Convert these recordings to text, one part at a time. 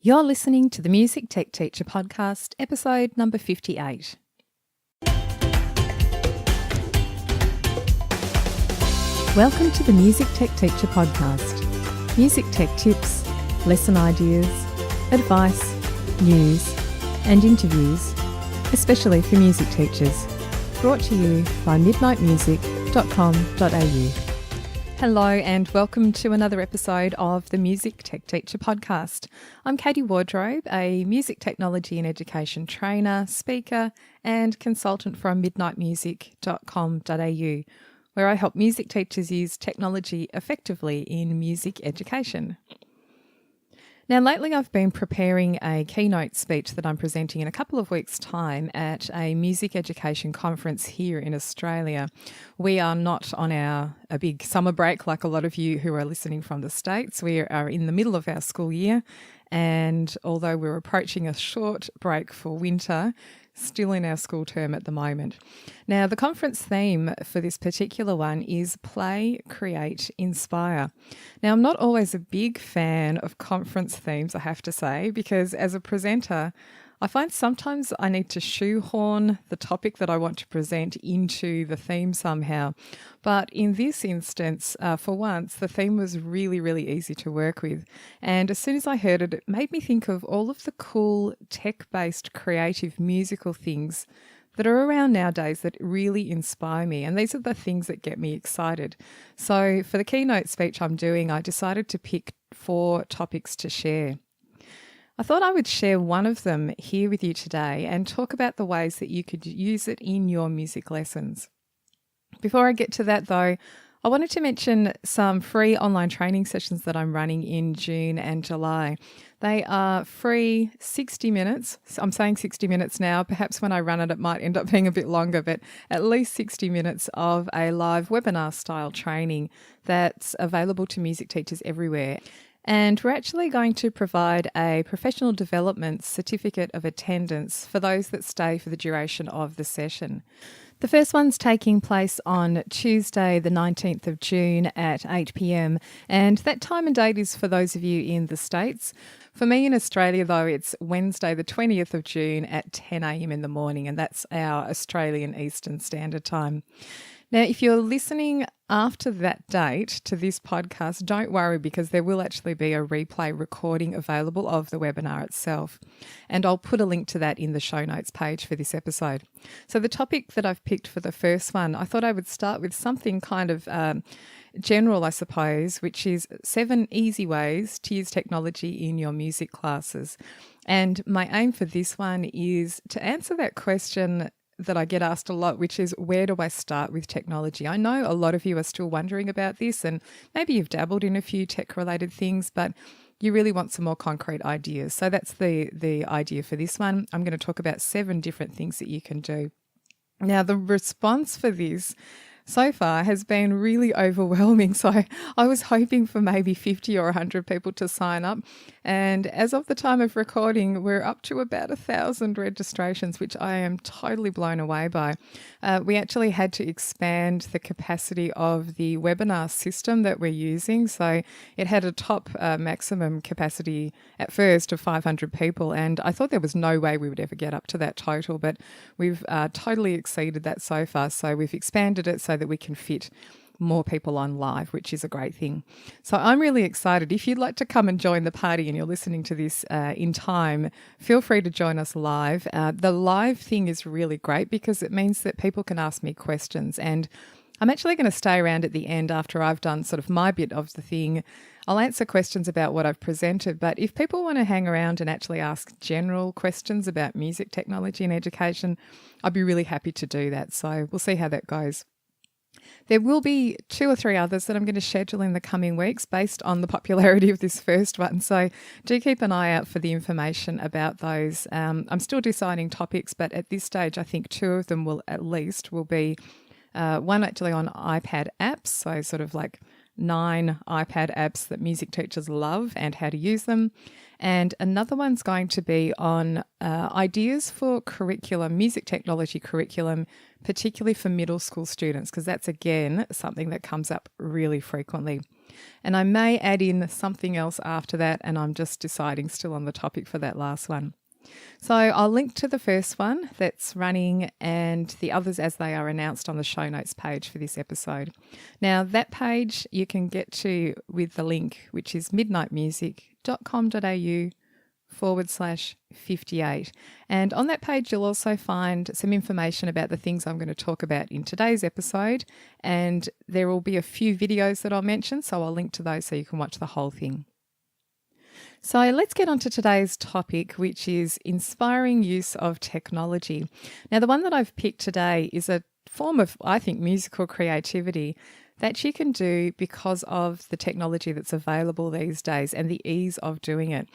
You're listening to the Music Tech Teacher podcast, episode number 58. Welcome to the Music Tech Teacher podcast. Music tech tips, lesson ideas, advice, news, and interviews, especially for music teachers. Brought to you by midnightmusic.com.au. Hello and welcome to another episode of the Music Tech Teacher podcast. I'm Katie Wardrobe, a music technology and education trainer, speaker and consultant from midnightmusic.com.au, where I help music teachers use technology effectively in music education. Now, lately I've been preparing a keynote speech that I'm presenting in a couple of weeks' time at a music education conference here in Australia. We are not on a big summer break like a lot of you who are listening from the States. We are in the middle of our school year, and although we're approaching a short break for winter, still in our school term at the moment. Now, the conference theme for this particular one is Play, Create, Inspire. Now, I'm not always a big fan of conference themes, I have to say, because as a presenter, I find sometimes I need to shoehorn the topic that I want to present into the theme somehow. But in this instance, for once, the theme was really, really easy to work with. And as soon as I heard it, it made me think of all of the cool tech-based creative musical things that are around nowadays that really inspire me. And these are the things that get me excited. So for the keynote speech I'm doing, I decided to pick 4 topics to share. I thought I would share one of them here with you today and talk about the ways that you could use it in your music lessons. Before I get to that though, I wanted to mention some free online training sessions that I'm running in June and July. They are free 60 minutes. I'm saying 60 minutes now. Perhaps when I run it, it might end up being a bit longer, but at least 60 minutes of a live webinar style training that's available to music teachers everywhere. And we're actually going to provide a professional development certificate of attendance for those that stay for the duration of the session. The first one's taking place on Tuesday, the 19th of June at 8 p.m. And that time and date is for those of you in the States. For me in Australia, though, it's Wednesday, the 20th of June at 10 a.m. in the morning, and that's our Australian Eastern Standard Time. Now, if you're listening after that date to this podcast, don't worry because there will actually be a replay recording available of the webinar itself. And I'll put a link to that in the show notes page for this episode. So the topic that I've picked for the first one, I thought I would start with something kind of general, I suppose, which is 7 easy ways to use technology in your music classes. And my aim for this one is to answer that question that I get asked a lot, which is where do I start with technology? I know a lot of you are still wondering about this and maybe you've dabbled in a few tech-related things, but you really want some more concrete ideas. So that's the idea for this one. I'm going to talk about 7 different things that you can do. Now, the response for this so far has been really overwhelming. So I was hoping for maybe 50 or 100 people to sign up. And as of the time of recording, we're up to about 1,000 registrations, which I am totally blown away by. We actually had to expand the capacity of the webinar system that we're using. So it had a top maximum capacity at first of 500 people. And I thought there was no way we would ever get up to that total, but we've totally exceeded that so far. So we've expanded it so that we can fit more people on live, which is a great thing. So I'm really excited. If you'd like to come and join the party and you're listening to this in time, feel free to join us live. The live thing is really great because it means that people can ask me questions, and I'm actually going to stay around at the end after I've done sort of my bit of the thing. I'll answer questions about what I've presented, but if people want to hang around and actually ask general questions about music technology and education, I'd be really happy to do that. So we'll see how that goes. There will be 2 or 3 others that I'm going to schedule in the coming weeks based on the popularity of this first one. So do keep an eye out for the information about those. I'm still deciding topics, but at this stage, I think 2 of them will be one actually on iPad apps. So sort of like 9 iPad apps that music teachers love and how to use them. And another one's going to be on ideas for curriculum, music technology curriculum, particularly for middle school students, because that's, again, something that comes up really frequently. And I may add in something else after that, and I'm just deciding still on the topic for that last one. So I'll link to the first one that's running and the others as they are announced on the show notes page for this episode. Now, that page you can get to with the link, which is midnightmusic.com.au/58. And on that page, you'll also find some information about the things I'm going to talk about in today's episode. And there will be a few videos that I'll mention, so I'll link to those so you can watch the whole thing. So let's get on to today's topic, which is inspiring use of technology. Now, the one that I've picked today is a form of, I think, musical creativity that you can do because of the technology that's available these days and the ease of doing it.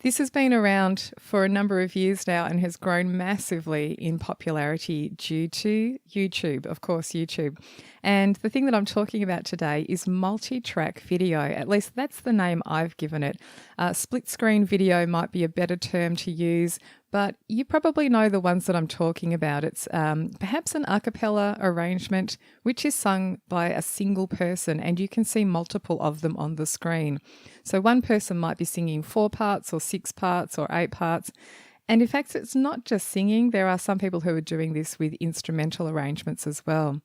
This has been around for a number of years now and has grown massively in popularity due to YouTube, of course, YouTube. And the thing that I'm talking about today is multi-track video. At least that's the name I've given it. Split screen video might be a better term to use, but you probably know the ones that I'm talking about. It's perhaps an a cappella arrangement, which is sung by a single person, and you can see multiple of them on the screen. So one person might be singing 4 parts or 6 parts or 8 parts. And in fact, it's not just singing. There are some people who are doing this with instrumental arrangements as well.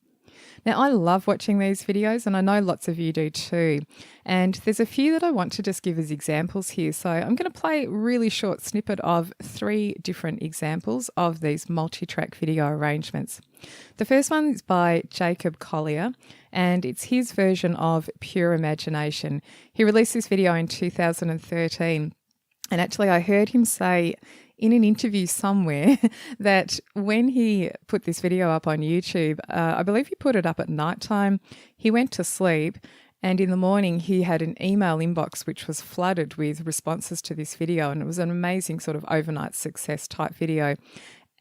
Now, I love watching these videos, and I know lots of you do too. And there's a few that I want to just give as examples here. So I'm going to play a really short snippet of 3 different examples of these multi-track video arrangements. The first one is by Jacob Collier, and it's his version of Pure Imagination. He released this video in 2013, and actually I heard him say in an interview somewhere that when he put this video up on YouTube, I believe he put it up at nighttime, he went to sleep, and in the morning he had an email inbox which was flooded with responses to this video, and it was an amazing sort of overnight success type video.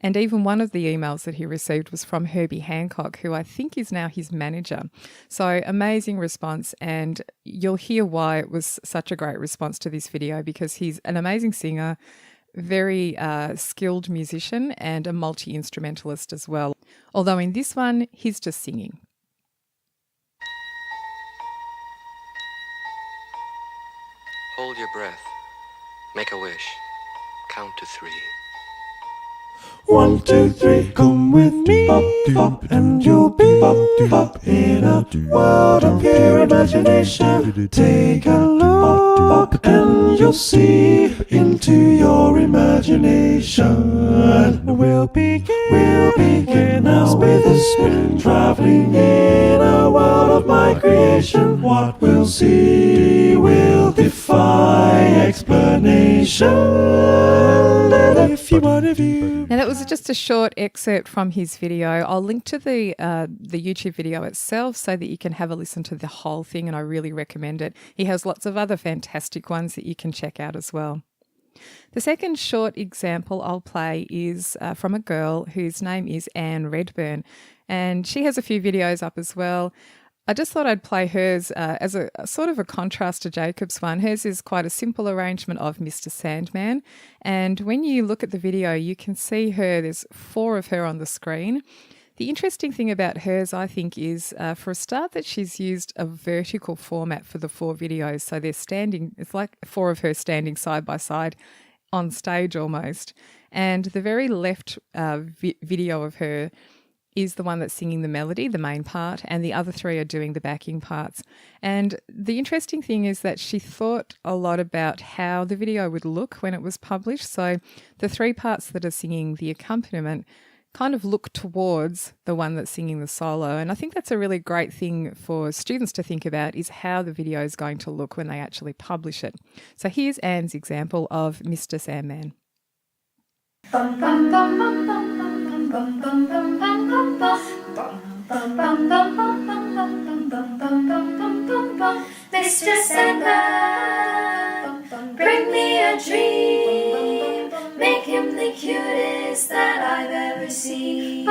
And even one of the emails that he received was from Herbie Hancock, who I think is now his manager. So amazing response, and you'll hear why it was such a great response to this video, because he's an amazing singer, very skilled musician, and a multi-instrumentalist as well. Although in this one, he's just singing. Hold your breath. Make a wish. Count to 3. 1, 2, 3, come with me, bop, and you'll be bop in a world of pure imagination. Take a look, and you'll see into your imagination. We'll begin now with a spin, traveling in a world of my creation. What we'll see will defy explanation. Now that was just a short excerpt from his video. I'll link to the YouTube video itself so that you can have a listen to the whole thing, and I really recommend it. He has lots of other fantastic ones that you can check out as well. The second short example I'll play is from a girl whose name is Anne Redburn, and she has a few videos up as well. I just thought I'd play hers as a sort of a contrast to Jacob's one. Hers is quite a simple arrangement of Mr. Sandman. And when you look at the video, you can see her, there's 4 of her on the screen. The interesting thing about hers, I think, is for a start that she's used a vertical format for the 4 videos. So they're standing, it's like 4 of her standing side by side on stage almost. And the very left video of her is the one that's singing the melody, the main part, and the other 3 are doing the backing parts. And the interesting thing is that she thought a lot about how the video would look when it was published. So the 3 parts that are singing the accompaniment kind of look towards the one that's singing the solo. And I think that's a really great thing for students to think about, is how the video is going to look when they actually publish it. So here's Anne's example of Mr. Sandman. Mr. Sandman, bring me a dream. Make him the cutest that I've ever seen.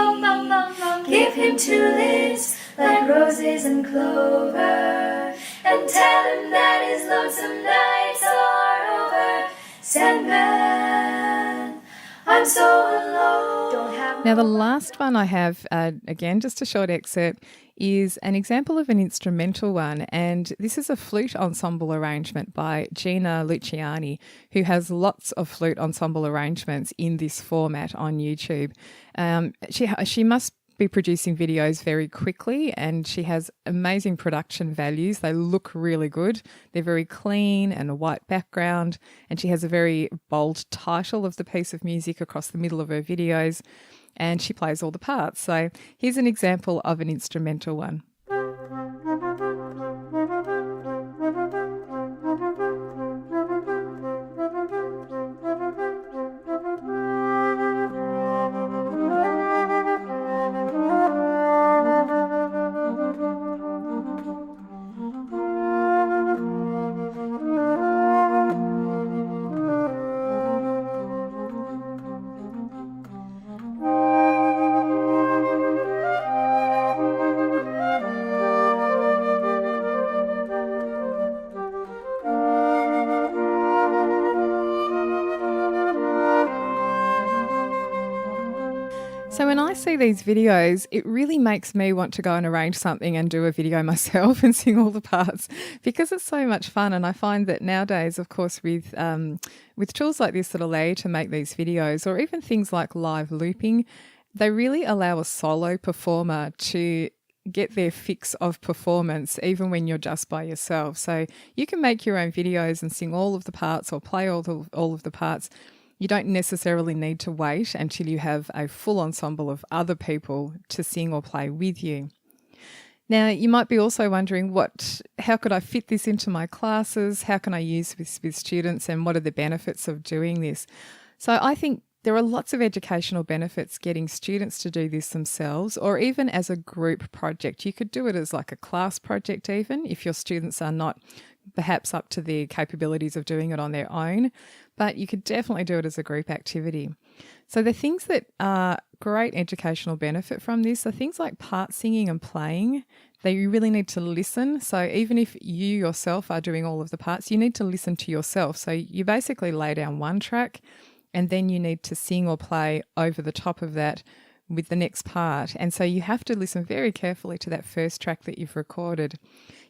Give him 2 lips like roses and clover, and tell him that his lonesome nights are over. Sandman, I'm so alone. Don't have Now, the last one I have, again, just a short excerpt, is an example of an instrumental one. And this is a flute ensemble arrangement by Gina Luciani, who has lots of flute ensemble arrangements in this format on YouTube. She must be producing videos very quickly, and she has amazing production values. They look really good. They're very clean and a white background, and she has a very bold title of the piece of music across the middle of her videos, and she plays all the parts. So here's an example of an instrumental one. So when I see these videos, it really makes me want to go and arrange something and do a video myself and sing all the parts, because it's so much fun. And I find that nowadays, of course, with tools like this that allow you to make these videos, or even things like live looping, they really allow a solo performer to get their fix of performance even when you're just by yourself. So you can make your own videos and sing all of the parts or play all of the parts. You don't necessarily need to wait until you have a full ensemble of other people to sing or play with you. Now, you might be also wondering, how could I fit this into my classes? How can I use this with students, and what are the benefits of doing this? So I think there are lots of educational benefits getting students to do this themselves, or even as a group project. You could do it as like a class project even, if your students are not perhaps up to the capabilities of doing it on their own, but you could definitely do it as a group activity. So the things that are great educational benefit from this are things like part singing and playing. You really need to listen. So even if you yourself are doing all of the parts, you need to listen to yourself. So you basically lay down one track, and then you need to sing or play over the top of that with the next part. And so you have to listen very carefully to that first track that you've recorded.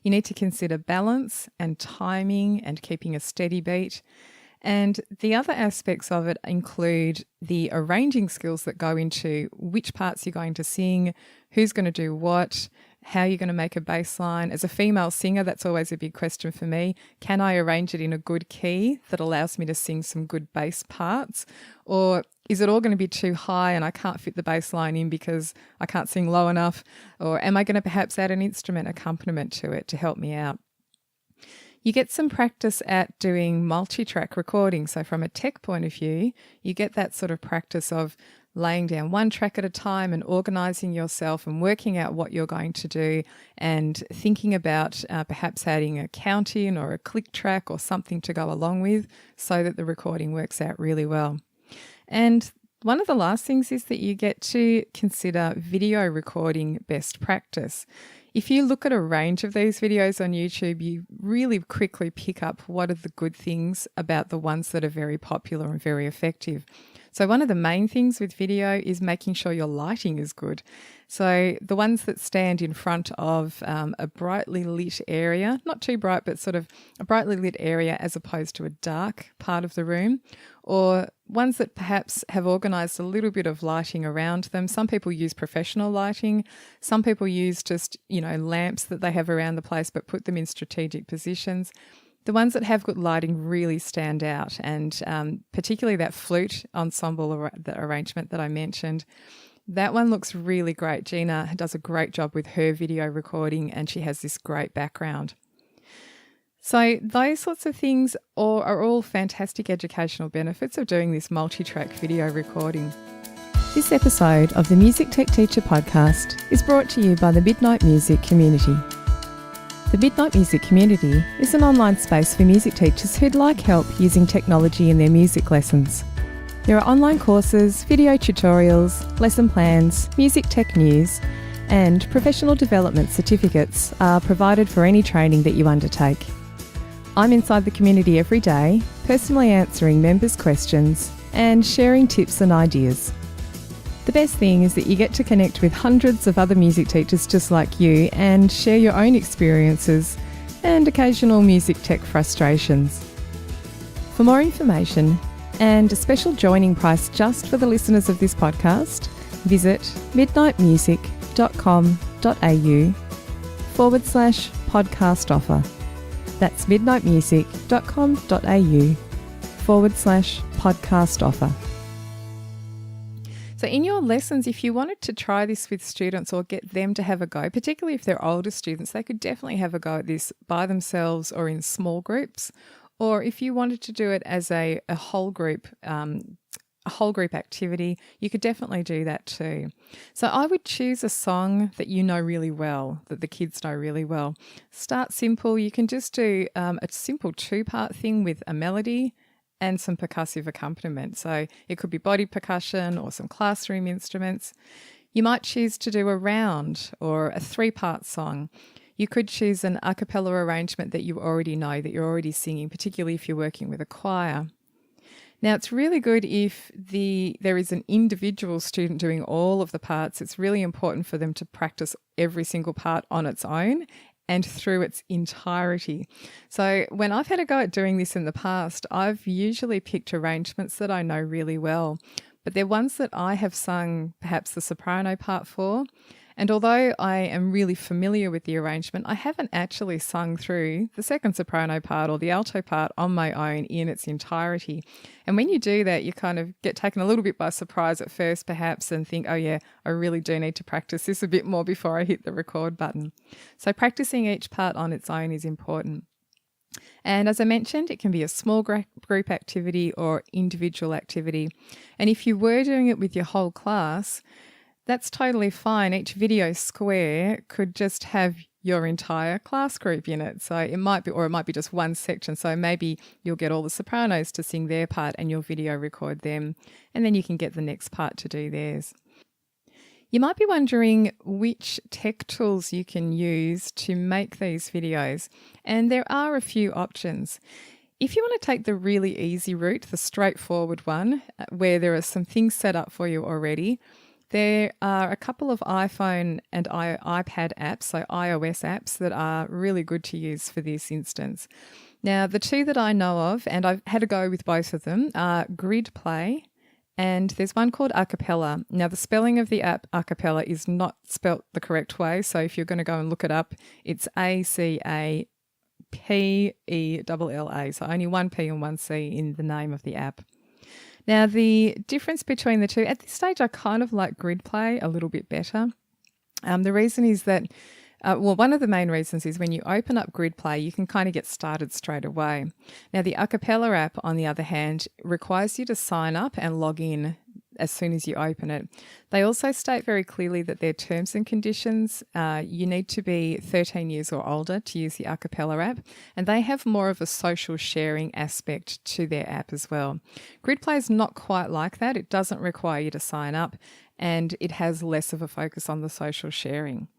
You need to consider balance and timing and keeping a steady beat. And the other aspects of it include the arranging skills that go into which parts you're going to sing, who's going to do what, how you're going to make a bass line. As a female singer, that's always a big question for me. Can I arrange it in a good key that allows me to sing some good bass parts? Or is it all going to be too high and I can't fit the bass line in because I can't sing low enough? Or am I going to perhaps add an instrument accompaniment to it to help me out? You get some practice at doing multi-track recording. So from a tech point of view, you get that sort of practice of laying down one track at a time and organising yourself and working out what you're going to do, and thinking about perhaps adding a count in or a click track or something to go along with, so that the recording works out really well. And one of the last things is that you get to consider video recording best practice. If you look at a range of these videos on YouTube, you really quickly pick up what are the good things about the ones that are very popular and very effective. So one of the main things with video is making sure your lighting is good. So the ones that stand in front of a brightly lit area, not too bright, but sort of a brightly lit area as opposed to a dark part of the room, or ones that perhaps have organised a little bit of lighting around them. Some people use professional lighting. Some people use just, lamps that they have around the place but put them in strategic positions. The ones that have good lighting really stand out, and particularly that flute ensemble the arrangement that I mentioned, that one looks really great. Gina does a great job with her video recording, and she has this great background. So those sorts of things are all fantastic educational benefits of doing this multi-track video recording. This episode of the Music Tech Teacher podcast is brought to you by the Midnight Music Community. The Midnight Music Community is an online space for music teachers who'd like help using technology in their music lessons. There are online courses, video tutorials, lesson plans, music tech news, and professional development certificates are provided for any training that you undertake. I'm inside the community every day, personally answering members' questions and sharing tips and ideas. The best thing is that you get to connect with hundreds of other music teachers just like you and share your own experiences and occasional music tech frustrations. For more information and a special joining price just for the listeners of this podcast, visit midnightmusic.com.au/podcast offer. That's midnightmusic.com.au/podcast offer. So in your lessons, if you wanted to try this with students or get them to have a go, particularly if they're older students, they could definitely have a go at this by themselves or in small groups. Or if you wanted to do it as a whole group activity, you could definitely do that too. So I would choose a song that you know really well, that the kids know really well. Start simple. You can just do a simple 2-part thing with a melody and some percussive accompaniment. So it could be body percussion or some classroom instruments. You might choose to do a round or a 3-part song. You could choose an a cappella arrangement that you already know, that you're already singing, particularly if you're working with a choir. Now, it's really good if there is an individual student doing all of the parts. It's really important for them to practice every single part on its own and through its entirety. So when I've had a go at doing this in the past, I've usually picked arrangements that I know really well, but they're ones that I have sung perhaps the soprano part for. And although I am really familiar with the arrangement, I haven't actually sung through the second soprano part or the alto part on my own in its entirety. And when you do that, you kind of get taken a little bit by surprise at first perhaps and think, oh yeah, I really do need to practice this a bit more before I hit the record button. So practicing each part on its own is important. And as I mentioned, it can be a small group activity or individual activity. And if you were doing it with your whole class, that's totally fine. Each video square could just have your entire class group in it. So it might be just one section. So maybe you'll get all the sopranos to sing their part and you'll video record them, and then you can get the next part to do theirs. You might be wondering which tech tools you can use to make these videos, and there are a few options. If you want to take the really easy route, the straightforward one, where there are some things set up for you already, there are a couple of iPhone and iPad apps, so iOS apps, that are really good to use for this instance. Now, the two that I know of, and I've had a go with both of them, are GridPlay, and there's one called Acapella. Now, the spelling of the app Acapella is not spelt the correct way, so if you're going to go and look it up, it's ACAPELLA, so only one P and one C in the name of the app. Now, the difference between the two, at this stage, I kind of like GridPlay a little bit better. The reason is that, one of the main reasons is when you open up GridPlay, you can kind of get started straight away. Now, the Acapella app, on the other hand, requires you to sign up and log in as soon as you open it. They also state very clearly that their terms and conditions, you need to be 13 years or older to use the Acapella app, and they have more of a social sharing aspect to their app as well. GridPlay is not quite like that. It doesn't require you to sign up, and it has less of a focus on the social sharing.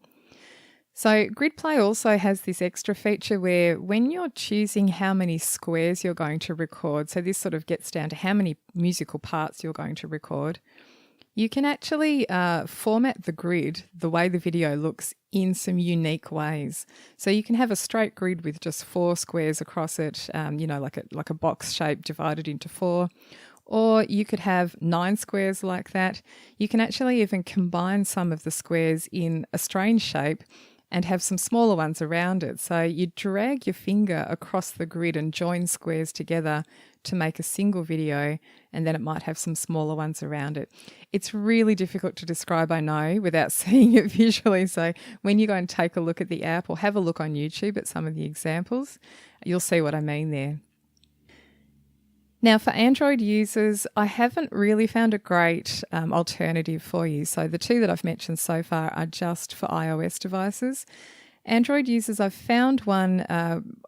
So GridPlay also has this extra feature where when you're choosing how many squares you're going to record, so this sort of gets down to how many musical parts you're going to record, you can actually format the grid the way the video looks in some unique ways. So you can have a straight grid with just 4 squares across it, like a box shape divided into 4. Or you could have 9 squares like that. You can actually even combine some of the squares in a strange shape and have some smaller ones around it. So you drag your finger across the grid and join squares together to make a single video, and then it might have some smaller ones around it. It's really difficult to describe, I know, without seeing it visually. So when you go and take a look at the app or have a look on YouTube at some of the examples, you'll see what I mean there. Now, for Android users, I haven't really found a great alternative for you. So the two that I've mentioned so far are just for iOS devices. Android users, I've found one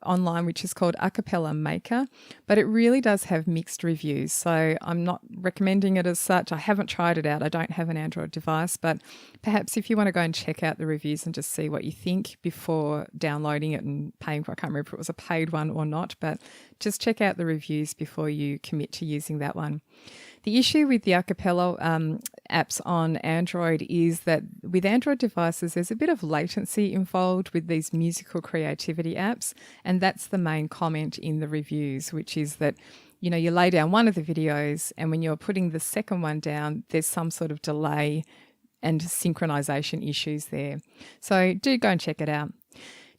online which is called Acapella Maker, but it really does have mixed reviews. So I'm not recommending it as such. I haven't tried it out. I don't have an Android device, but perhaps if you want to go and check out the reviews and just see what you think before downloading it and paying for it, I can't remember if it was a paid one or not, but just check out the reviews before you commit to using that one. The issue with the Acapella apps on Android is that with Android devices, there's a bit of latency involved with these musical creativity apps. And that's the main comment in the reviews, which is that, you know, you lay down one of the videos and when you're putting the second one down, there's some sort of delay and synchronization issues there. So do go and check it out.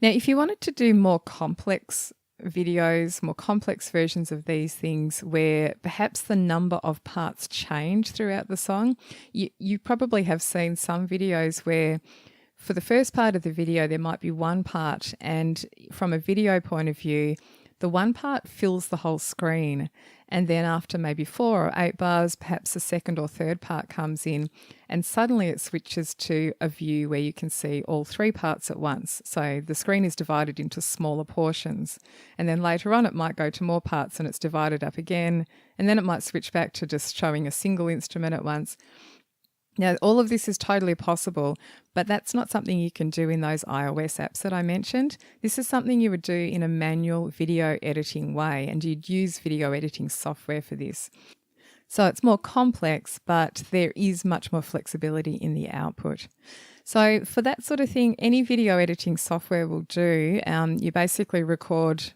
Now, if you wanted to do more complex videos, more complex versions of these things where perhaps the number of parts change throughout the song, you probably have seen some videos where for the first part of the video there might be one part, and from a video point of view the one part fills the whole screen, and then after maybe 4 or 8 bars perhaps the second or third part comes in, and suddenly it switches to a view where you can see all 3 parts at once. So the screen is divided into smaller portions, and then later on it might go to more parts and it's divided up again, and then it might switch back to just showing a single instrument at once. Now, all of this is totally possible, but that's not something you can do in those iOS apps that I mentioned. This is something you would do in a manual video editing way, and you'd use video editing software for this. So it's more complex, but there is much more flexibility in the output. So for that sort of thing, any video editing software will do. You basically record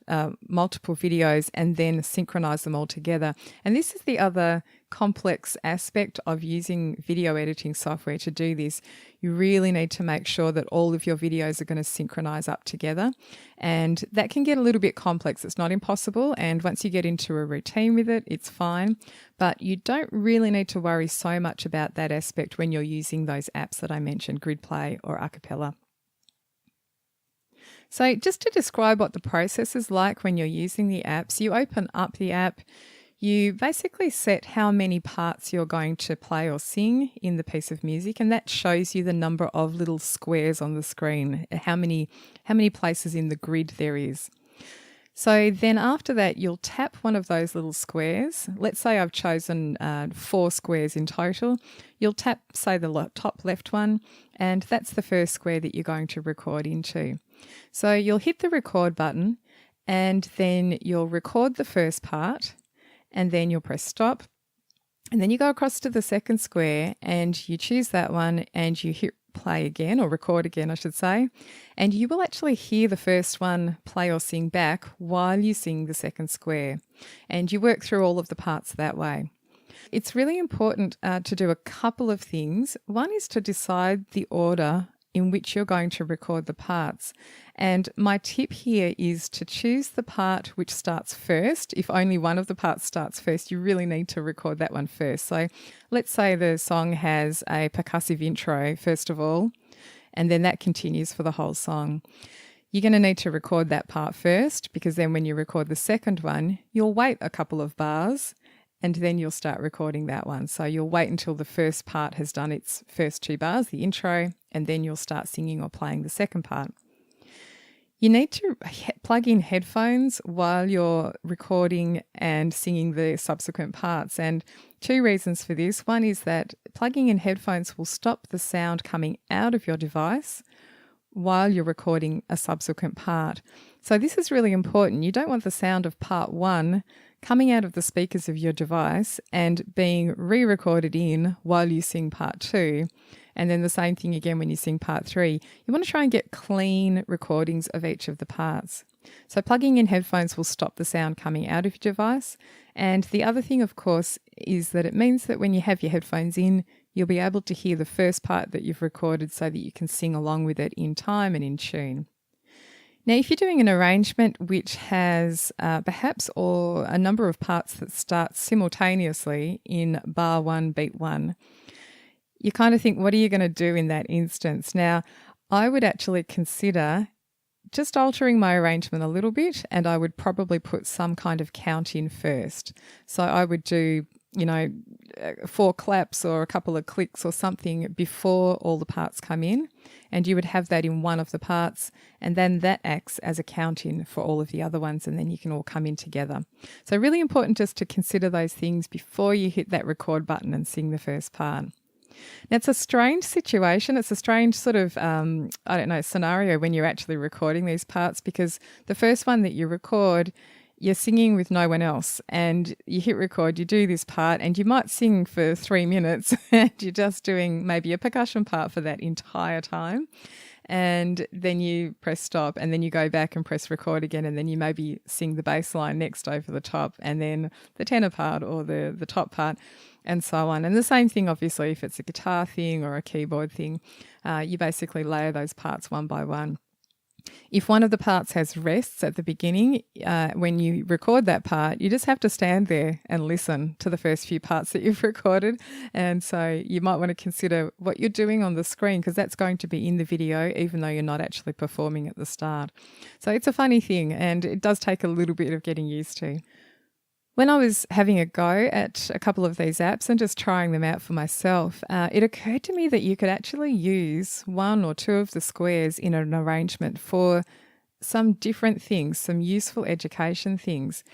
multiple videos and then synchronize them all together. And this is the other complex aspect of using video editing software to do this. You really need to make sure that all of your videos are going to synchronize up together. And that can get a little bit complex. It's not impossible. And once you get into a routine with it, it's fine. But you don't really need to worry so much about that aspect when you're using those apps that I mentioned, GridPlay or Acapella. So just to describe what the process is like when you're using the apps, you open up the app. You basically set how many parts you're going to play or sing in the piece of music, and that shows you the number of little squares on the screen, how many places in the grid there is. So then after that, you'll tap one of those little squares. Let's say I've chosen 4 squares in total. You'll tap, say, the top left one, and that's the first square that you're going to record into. So you'll hit the record button, and then you'll record the first part, and then you'll press stop, and then you go across to the second square and you choose that one and you hit play again, or record again I should say, and you will actually hear the first one play or sing back while you sing the second square, and you work through all of the parts that way. It's really important to do a couple of things. One is to decide the order in which you're going to record the parts. And my tip here is to choose the part which starts first. If only one of the parts starts first, you really need to record that one first. So let's say the song has a percussive intro, first of all, and then that continues for the whole song. You're going to need to record that part first, because then when you record the second one, you'll wait a couple of bars and then you'll start recording that one. So you'll wait until the first part has done its first 2 bars, the intro, and then you'll start singing or playing the second part. You need to plug in headphones while you're recording and singing the subsequent parts. And 2 reasons for this. One is that plugging in headphones will stop the sound coming out of your device while you're recording a subsequent part. So this is really important. You don't want the sound of part 1 coming out of the speakers of your device and being re-recorded in while you sing part 2. And then the same thing again when you sing part 3. You want to try and get clean recordings of each of the parts. So plugging in headphones will stop the sound coming out of your device. And the other thing, of course, is that it means that when you have your headphones in, you'll be able to hear the first part that you've recorded so that you can sing along with it in time and in tune. Now, if you're doing an arrangement which has perhaps or a number of parts that start simultaneously in bar 1, beat 1, you kind of think, what are you going to do in that instance? Now, I would actually consider just altering my arrangement a little bit, and I would probably put some kind of count in first. So I would do 4 claps or a couple of clicks or something before all the parts come in, and you would have that in one of the parts, and then that acts as a count-in for all of the other ones, and then you can all come in together. So really important just to consider those things before you hit that record button and sing the first part. Now, it's a strange situation. It's a strange sort of, scenario when you're actually recording these parts, because the first one that you record, you're singing with no one else, and you hit record, you do this part, and you might sing for 3 minutes and you're just doing maybe a percussion part for that entire time. And then you press stop, and then you go back and press record again, and then you maybe sing the bass line next over the top, and then the tenor part or the top part, and so on. And the same thing, obviously, if it's a guitar thing or a keyboard thing, you basically layer those parts one by one. If one of the parts has rests at the beginning, when you record that part, you just have to stand there and listen to the first few parts that you've recorded. And so you might want to consider what you're doing on the screen, because that's going to be in the video, even though you're not actually performing at the start. So it's a funny thing, and it does take a little bit of getting used to. When I was having a go at a couple of these apps and just trying them out for myself, it occurred to me that you could actually use 1 or 2 of the squares in an arrangement for some different things, some useful education things.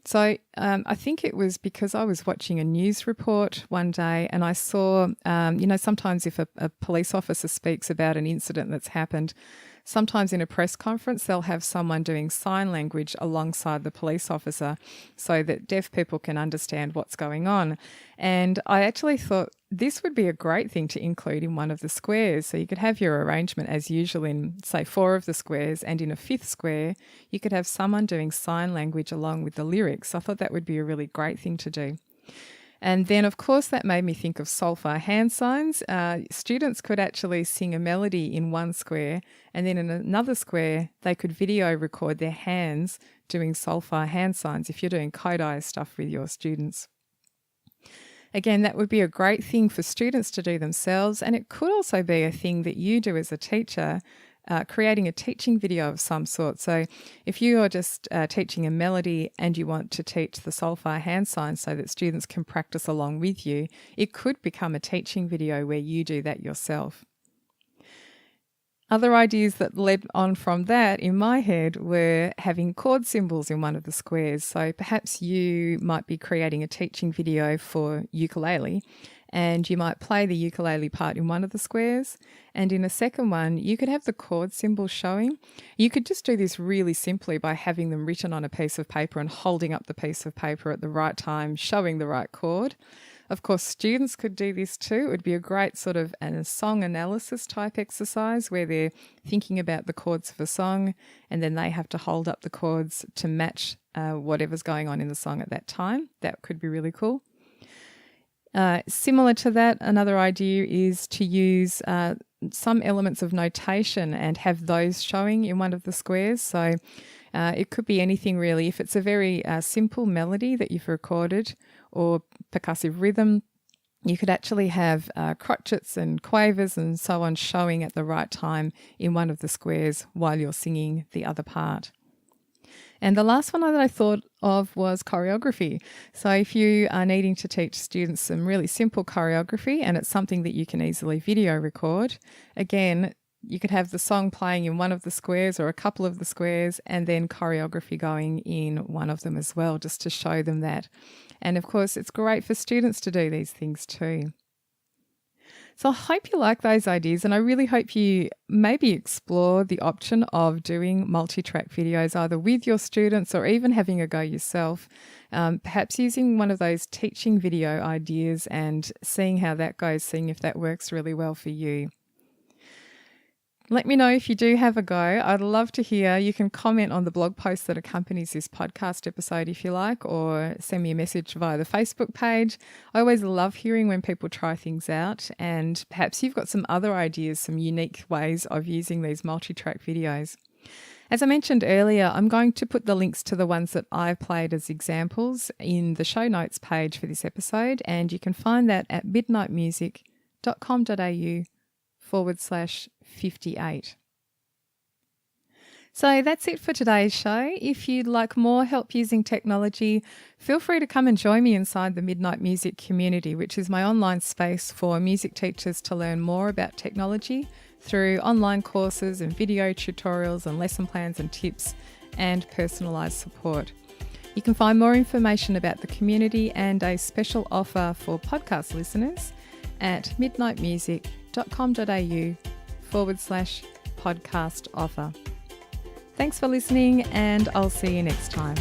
So I think it was because I was watching a news report one day, and I saw, sometimes if a police officer speaks about an incident that's happened, sometimes in a press conference, they'll have someone doing sign language alongside the police officer so that deaf people can understand what's going on. And I actually thought this would be a great thing to include in one of the squares. So you could have your arrangement as usual in, say, 4 of the squares, and in a 5th square, you could have someone doing sign language along with the lyrics. I thought that would be a really great thing to do. And then, of course, that made me think of solfa hand signs. Students could actually sing a melody in one square, and then in another square, they could video record their hands doing solfa hand signs if you're doing Kodai stuff with your students. Again, that would be a great thing for students to do themselves, and it could also be a thing that you do as a teacher, creating a teaching video of some sort. So if you are just teaching a melody and you want to teach the solfa hand signs so that students can practice along with you, it could become a teaching video where you do that yourself. Other ideas that led on from that in my head were having chord symbols in one of the squares. So perhaps you might be creating a teaching video for ukulele, and you might play the ukulele part in one of the squares, and in a second one, you could have the chord symbols showing. You could just do this really simply by having them written on a piece of paper and holding up the piece of paper at the right time, showing the right chord. Of course, students could do this too. It would be a great sort of a song analysis type exercise where they're thinking about the chords of a song, and then they have to hold up the chords to match whatever's going on in the song at that time. That could be really cool. Similar to that, another idea is to use some elements of notation and have those showing in one of the squares. So it could be anything really. If it's a very simple melody that you've recorded or percussive rhythm, you could actually have crotchets and quavers and so on showing at the right time in one of the squares while you're singing the other part. And the last one that I thought of was choreography. So if you are needing to teach students some really simple choreography and it's something that you can easily video record, again, you could have the song playing in one of the squares or a couple of the squares, and then choreography going in one of them as well, just to show them that. And of course, it's great for students to do these things too. So I hope you like those ideas, and I really hope you maybe explore the option of doing multi-track videos either with your students or even having a go yourself, perhaps using one of those teaching video ideas and seeing how that goes, seeing if that works really well for you. Let me know if you do have a go. I'd love to hear. You can comment on the blog post that accompanies this podcast episode if you like, or send me a message via the Facebook page. I always love hearing when people try things out, and perhaps you've got some other ideas, some unique ways of using these multi-track videos. As I mentioned earlier, I'm going to put the links to the ones that I've played as examples in the show notes page for this episode, and you can find that at midnightmusic.com.au/58. So that's it for today's show. If you'd like more help using technology, feel free to come and join me inside the Midnight Music community, which is my online space for music teachers to learn more about technology through online courses and video tutorials and lesson plans and tips and personalised support. You can find more information about the community and a special offer for podcast listeners at midnightmusic.com.au/podcast offer. Thanks for listening, and I'll see you next time.